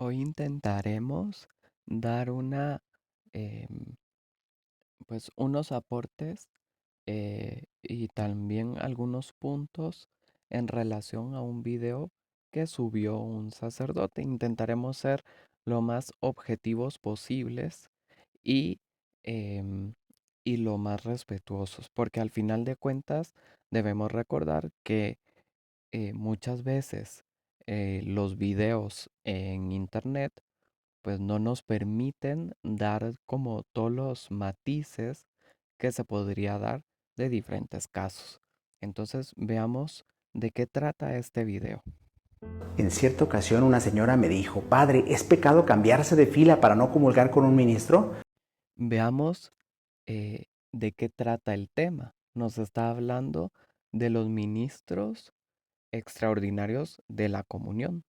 Hoy intentaremos dar em, pues unos aportes y también algunos puntos en relación a un video que subió un sacerdote. Intentaremos ser lo más objetivos posibles y, em, y lo más respetuosos, porque al final de cuentas debemos recordar que muchas veces los videos en internet pues no nos permiten dar como todos los matices que se podría dar de diferentes casos. Entonces veamos de qué trata este video. En cierta ocasión una señora me dijo, Padre, ¿es pecado cambiarse de fila para no comulgar con un ministro? Veamos de qué trata el tema. Nos está hablando de los ministros extraordinarios de la comunión.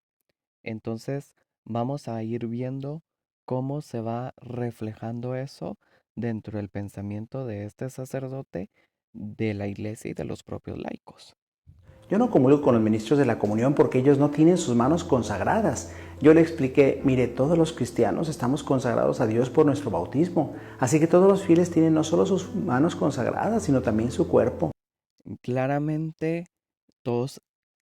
Entonces vamos a ir viendo cómo se va reflejando eso dentro del pensamiento de este sacerdote, de la iglesia y de los propios laicos. Yo no comulgo con los ministros de la comunión porque ellos no tienen sus manos consagradas. Yo le expliqué, mire, todos los cristianos estamos consagrados a Dios por nuestro bautismo, así que todos los fieles tienen no solo sus manos consagradas, sino también su cuerpo. Claramente todos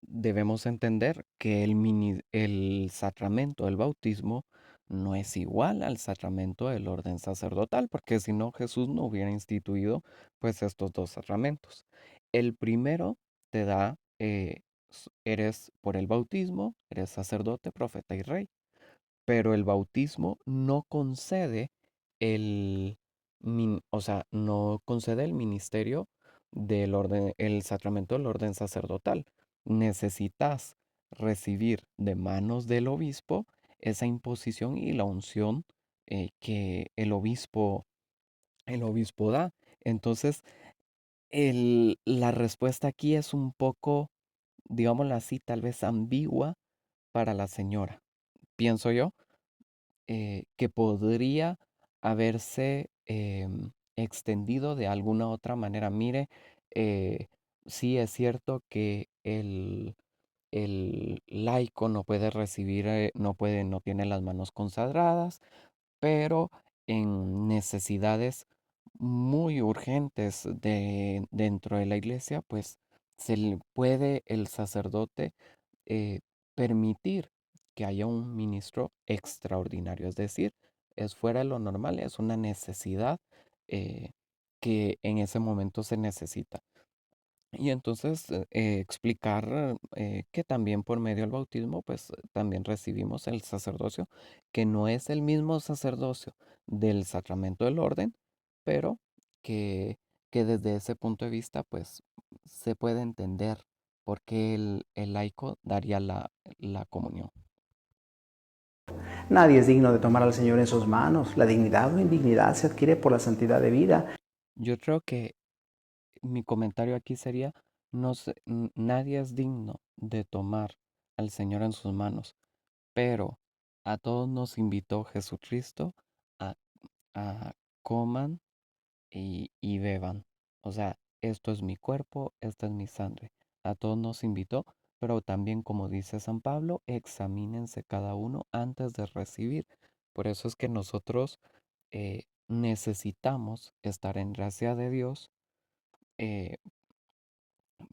debemos entender que el sacramento del bautismo no es igual al sacramento del orden sacerdotal, porque si no Jesús no hubiera instituido pues estos dos sacramentos. El primero te da, eres por el bautismo, eres sacerdote, profeta y rey, pero el bautismo no concede o sea, no concede el ministerio del orden, el sacramento del orden sacerdotal. Necesitas recibir de manos del obispo esa imposición y la unción que el obispo da. Entonces, la respuesta aquí es un poco, digámoslo así, tal vez ambigua para la señora, pienso yo, que podría haberse extendido de alguna otra manera. Mire, sí es cierto que el laico no puede recibir, no tiene las manos consagradas, pero en necesidades muy urgentes dentro de la iglesia, pues se le puede el sacerdote eh, permitir que haya un ministro extraordinario, es decir, es fuera de lo normal, es una necesidad eh, que en ese momento se necesita. Y entonces explicar que también por medio del bautismo, pues también recibimos el sacerdocio, que no es el mismo sacerdocio del sacramento del orden, pero que, que desde ese punto de vista, pues se puede entender por qué el laico daría la comunión. Nadie es digno de tomar al Señor en sus manos. La dignidad o indignidad se adquiere por la santidad de vida. Yo creo que mi comentario aquí sería, nadie es digno de tomar al Señor en sus manos, pero a todos nos invitó Jesucristo a, a coman y beban. O sea, esto es mi cuerpo, esta es mi sangre. A todos nos invitó, pero también como dice San Pablo, examínense cada uno antes de recibir. Por eso es que nosotros necesitamos estar en gracia de Dios eh,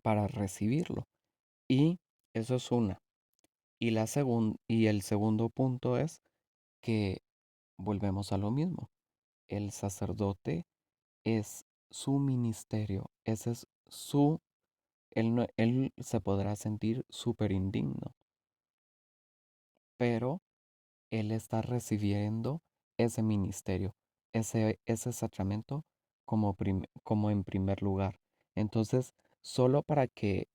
para recibirlo. Y eso es una. Y el segundo punto es que volvemos a lo mismo. El sacerdote es su ministerio, ese es él se podrá sentir súper indigno, pero él está recibiendo ese ministerio, ese sacramento como en primer lugar. Entonces, solo para que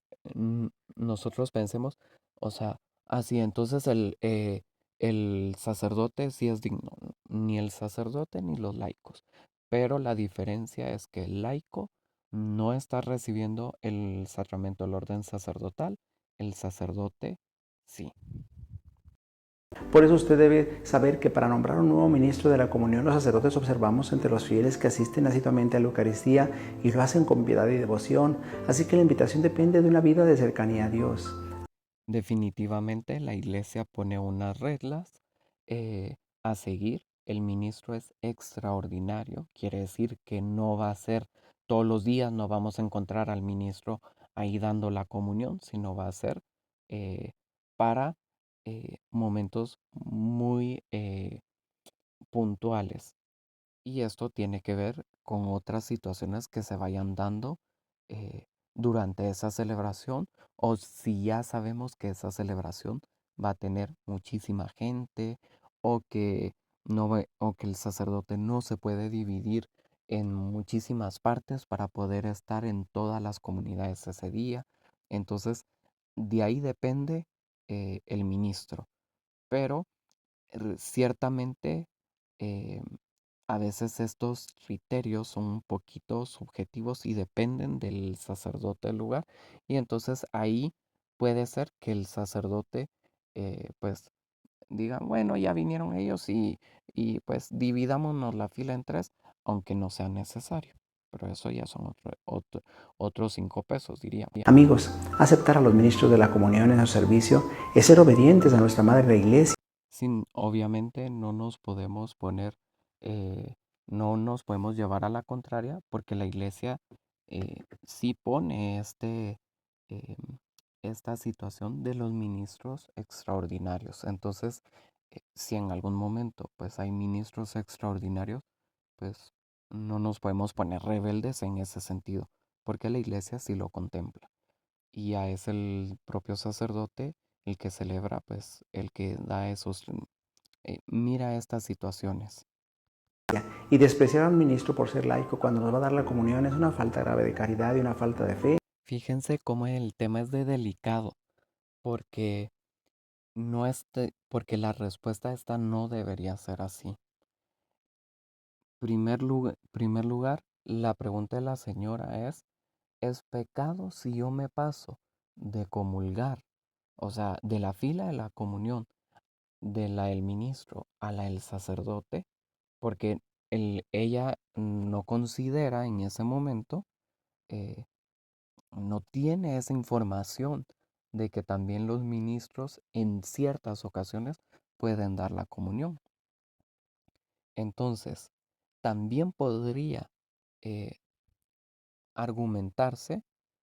nosotros pensemos, o sea, así, entonces el sacerdote sí es digno, ni el sacerdote ni los laicos, pero la diferencia es que el laico no está recibiendo el sacramento del orden sacerdotal, el sacerdote sí. Por eso usted debe saber que para nombrar un nuevo ministro de la comunión, los sacerdotes observamos entre los fieles que asisten asiduamente a la Eucaristía y lo hacen con piedad y devoción. Así que la invitación depende de una vida de cercanía a Dios. Definitivamente la iglesia pone unas reglas eh, a seguir. El ministro es extraordinario, quiere decir que no va a ser todos los días, no vamos a encontrar al ministro ahí dando la comunión, sino va a ser eh, para momentos muy puntuales. Y esto tiene que ver con otras situaciones que se vayan dando eh, durante esa celebración, o si ya sabemos que esa celebración va a tener muchísima gente, o que, o que el sacerdote no se puede dividir en muchísimas partes para poder estar en todas las comunidades ese día. Entonces, de ahí depende el ministro. Pero ciertamente, eh, a veces estos criterios son un poquito subjetivos y dependen del sacerdote del lugar. Y entonces ahí puede ser que el sacerdote, pues, diga, bueno, ya vinieron ellos y pues dividámonos la fila en tres, aunque no sea necesario. Pero eso ya son otros 5 pesos, diría. Amigos, aceptar a los ministros de la comunión en su servicio es ser obedientes a nuestra Madre la Iglesia. Sin, obviamente no nos podemos poner, eh, no nos podemos llevar a la contraria porque la iglesia sí pone eh, esta situación de los ministros extraordinarios. Entonces, si en algún momento pues hay ministros extraordinarios, pues no nos podemos poner rebeldes en ese sentido, porque la iglesia sí lo contempla y ya es el propio sacerdote el que celebra, pues el que da esos, mira estas situaciones. Y despreciar a un ministro por ser laico cuando nos va a dar la comunión es una falta grave de caridad y una falta de fe. Fíjense cómo el tema es de delicado, porque no porque la respuesta esta no debería ser así. Primer lugar, la pregunta de la señora ¿es pecado si yo me paso de comulgar, o sea, de la fila de la comunión, de la del ministro a la del sacerdote? Porque ella no considera en ese momento, eh, no tiene esa información de que también los ministros en ciertas ocasiones pueden dar la comunión. Entonces, también podría eh, argumentarse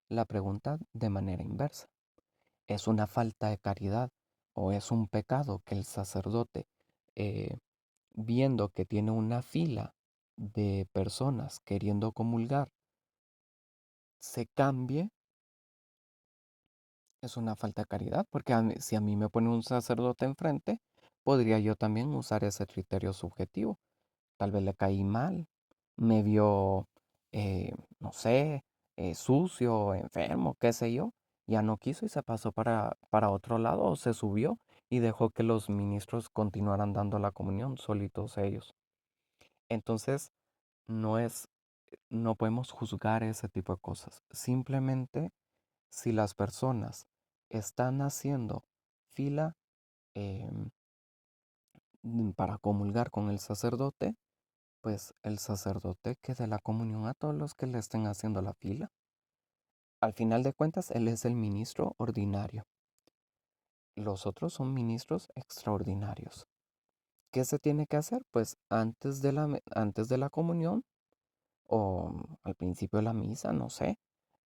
la pregunta de manera inversa. ¿Es una falta de caridad o es un pecado que el sacerdote, eh, viendo que tiene una fila de personas queriendo comulgar, se cambie? Es una falta de caridad, porque si a mí me pone un sacerdote enfrente, podría yo también usar ese criterio subjetivo. Tal vez le caí mal, me vio, no sé, sucio, enfermo, qué sé yo. Ya no quiso y se pasó para otro lado o se subió y dejó que los ministros continuaran dando la comunión solitos ellos. Entonces, no es, no podemos juzgar ese tipo de cosas. Simplemente si las personas están haciendo fila em, para comulgar con el sacerdote, pues el sacerdote que dé la comunión a todos los que le estén haciendo la fila. Al final de cuentas, él es el ministro ordinario. Los otros son ministros extraordinarios. ¿Qué se tiene que hacer? Pues antes de la comunión o al principio de la misa, no sé,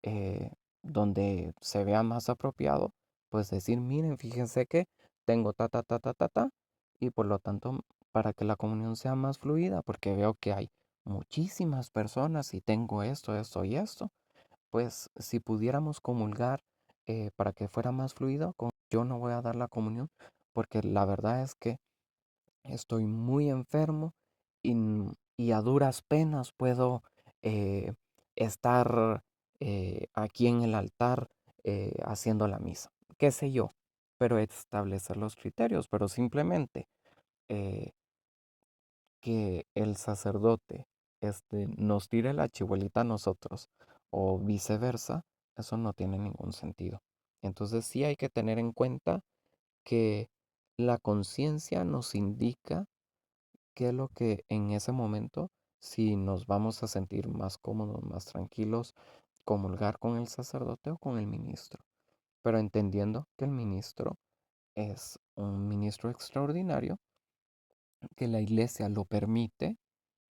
eh, donde se vea más apropiado, pues decir, miren, fíjense que tengo ta, ta, ta, ta, ta, ta, y por lo tanto, para que la comunión sea más fluida, porque veo que hay muchísimas personas y tengo esto, esto y esto, pues si pudiéramos comulgar para que fuera más fluido, yo no voy a dar la comunión, porque la verdad es que estoy muy enfermo y a duras penas puedo eh, estar aquí en el altar haciendo la misa, qué sé yo, pero establecer los criterios, pero simplemente eh, que el sacerdote nos tire la chivuelita a nosotros o viceversa, eso no tiene ningún sentido. Entonces sí hay que tener en cuenta que la conciencia nos indica qué es lo que en ese momento, si nos vamos a sentir más cómodos, más tranquilos, comulgar con el sacerdote o con el ministro. Pero entendiendo que el ministro es un ministro extraordinario que la iglesia lo permite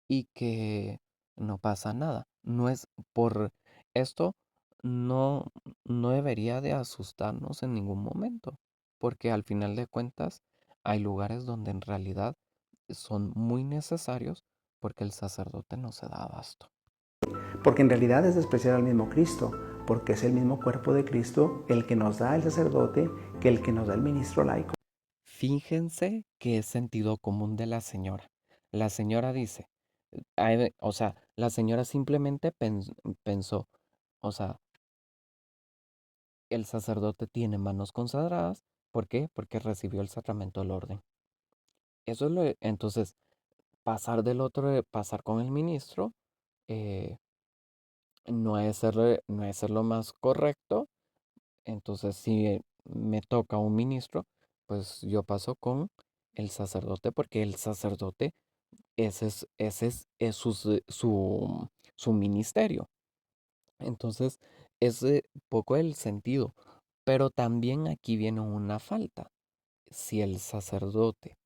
y que no pasa nada. No es por esto, no, no debería de asustarnos en ningún momento, porque al final de cuentas hay lugares donde en realidad son muy necesarios porque el sacerdote no se da abasto. Porque en realidad es despreciar al mismo Cristo, porque es el mismo cuerpo de Cristo el que nos da el sacerdote que el que nos da el ministro laico. Fíjense que es sentido común de la señora. La señora dice, o sea, la señora simplemente pensó, o sea, el sacerdote tiene manos consagradas. ¿Por qué? Porque recibió el sacramento del orden. Eso es entonces, pasar con el ministro, eh, no es ser lo más correcto. Entonces, si me toca un ministro, pues yo paso con el sacerdote, porque el sacerdote, ese es su ministerio. Entonces, es poco el sentido. Pero también aquí viene una falta. Si el sacerdote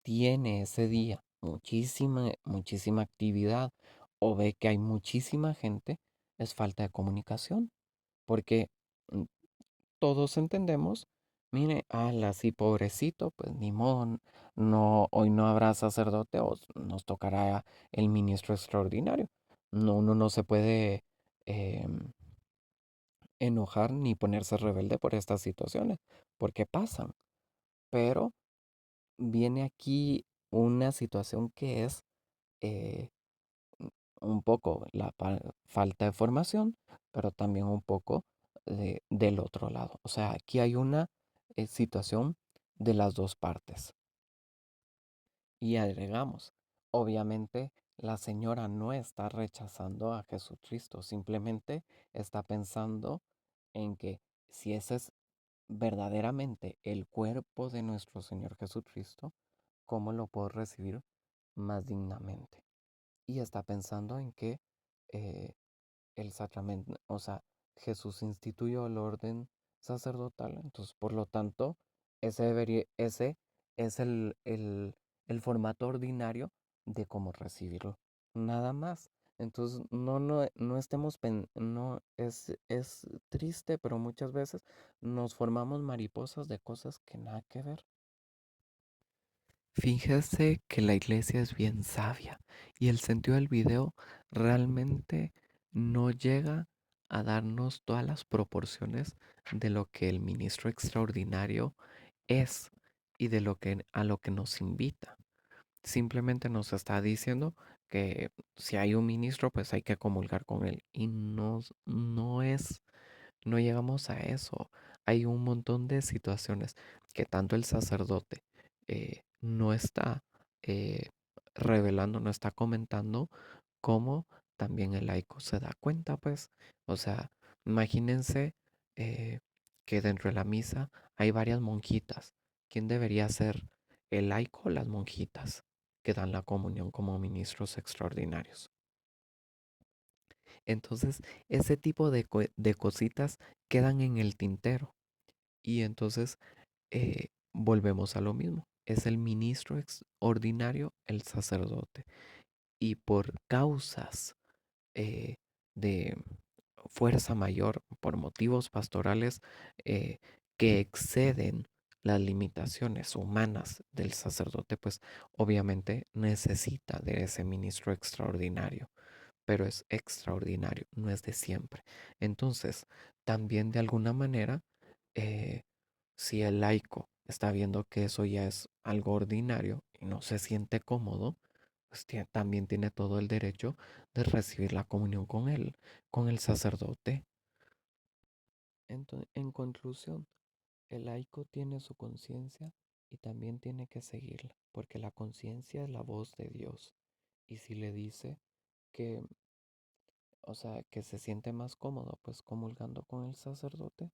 tiene ese día muchísima actividad o ve que hay muchísima gente, es falta de comunicación. Porque mm, todos entendemos, mire, ala, sí, pobrecito, pues ni modo, no, hoy no habrá sacerdote o nos tocará el ministro extraordinario. No, uno no se puede em, enojar ni ponerse rebelde por estas situaciones, porque pasan. Pero viene aquí una situación que es eh, un poco la falta de formación, pero también un poco del otro lado. O sea, aquí hay una situación de las dos partes. Y agregamos, obviamente la señora no está rechazando a Jesucristo, simplemente está pensando en que si ese es verdaderamente el cuerpo de nuestro Señor Jesucristo, ¿cómo lo puedo recibir más dignamente? Y está pensando en que eh, el sacramento, o sea, Jesús instituyó el orden sacerdotal, entonces por lo tanto, ese es el formato ordinario de cómo recibirlo. Nada más. Entonces, no estemos, no, es triste, pero muchas veces nos formamos mariposas de cosas que nada que ver. Fíjese que la iglesia es bien sabia y el sentido del video realmente no llega a darnos todas las proporciones de lo que el ministro extraordinario es y de a lo que nos invita. Simplemente nos está diciendo que si hay un ministro, pues hay que comulgar con él y no llegamos a eso. Hay un montón de situaciones que tanto el sacerdote no está eh, revelando, no está comentando, como también el laico se da cuenta, pues. O sea, imagínense eh, que dentro de la misa hay varias monjitas. ¿Quién debería ser el laico o las monjitas que dan la comunión como ministros extraordinarios? Entonces, ese tipo de cositas quedan en el tintero. Y entonces volvemos a lo mismo. Es el ministro extraordinario, el sacerdote. Y por causas eh, de fuerza mayor, por motivos pastorales que exceden las limitaciones humanas del sacerdote, pues obviamente necesita de ese ministro extraordinario, pero es extraordinario, no es de siempre. Entonces, también de alguna manera, eh, si el laico está viendo que eso ya es algo ordinario y no se siente cómodo, pues también tiene todo el derecho de recibir la comunión con él, con el sacerdote. Entonces, en conclusión, el laico tiene su conciencia y también tiene que seguirla, porque la conciencia es la voz de Dios. Y si le dice que o sea, que se siente más cómodo pues comulgando con el sacerdote,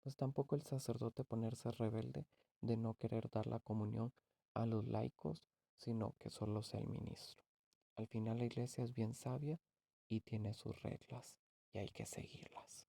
pues tampoco el sacerdote ponerse rebelde de no querer dar la comunión a los laicos, sino que solo sea el ministro. Al final la iglesia es bien sabia y tiene sus reglas y hay que seguirlas.